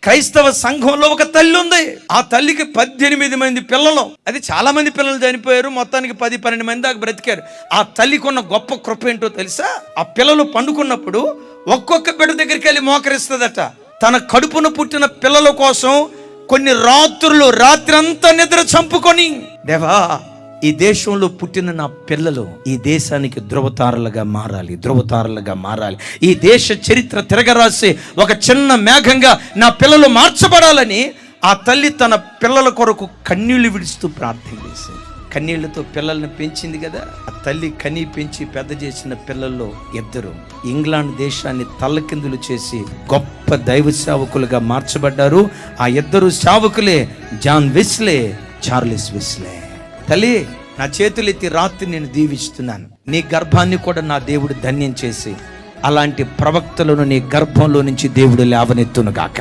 క్రైస్తవ సంఘంలో ఒక తల్లి ఉంది. ఆ తల్లికి 18 మంది పిల్లలు. అది చాలా మంది పిల్లలు చనిపోయారు, మొత్తానికి 10-12 మంది దాకా బ్రతికారు. ఆ తల్లికి ఉన్న గొప్ప కృప ఏంటో తెలుసా? ఆ పిల్లలు పండుకున్నప్పుడు ఒక్కొక్క బిడ్డ దగ్గరికి వెళ్ళి మోకరిస్తుందట. తన కడుపున పుట్టిన పిల్లల కోసం కొన్ని రాత్రి అంతా నిద్ర చంపుకొని, దేవా ఈ దేశంలో పుట్టిన నా పిల్లలు ఈ దేశానికి ధృవతారలుగా మారాలి. ఈ దేశ చరిత్ర తిరగరాసి ఒక చిన్న మేఘంగా నా పిల్లలు మార్చబడాలని ఆ తల్లి తన పిల్లల కొరకు కన్నీళ్లు విడుస్తూ ప్రార్థన చేసింది. కన్నీళ్లతో పిల్లల్ని పెంచింది కదా. ఆ తల్లి కనీ పెంచి పెద్ద చేసిన పిల్లల్లో 2 ఇంగ్లాండ్ దేశాన్ని తల్లకిందులు చేసి గొప్ప దైవ సేవకులుగా మార్చబడ్డారు. ఆ 2 సేవకులే జాన్ వెస్లే, చార్లెస్ వెస్లే. తల్లి, నా చేతులెత్తి రాత్రి నేను దీవిస్తున్నాను. నీ గర్భాన్ని కూడా నా దేవుడు ధన్యం చేసి అలాంటి ప్రవక్తలను నీ గర్భంలో నుంచి దేవుడు లేవనెత్తును గాక.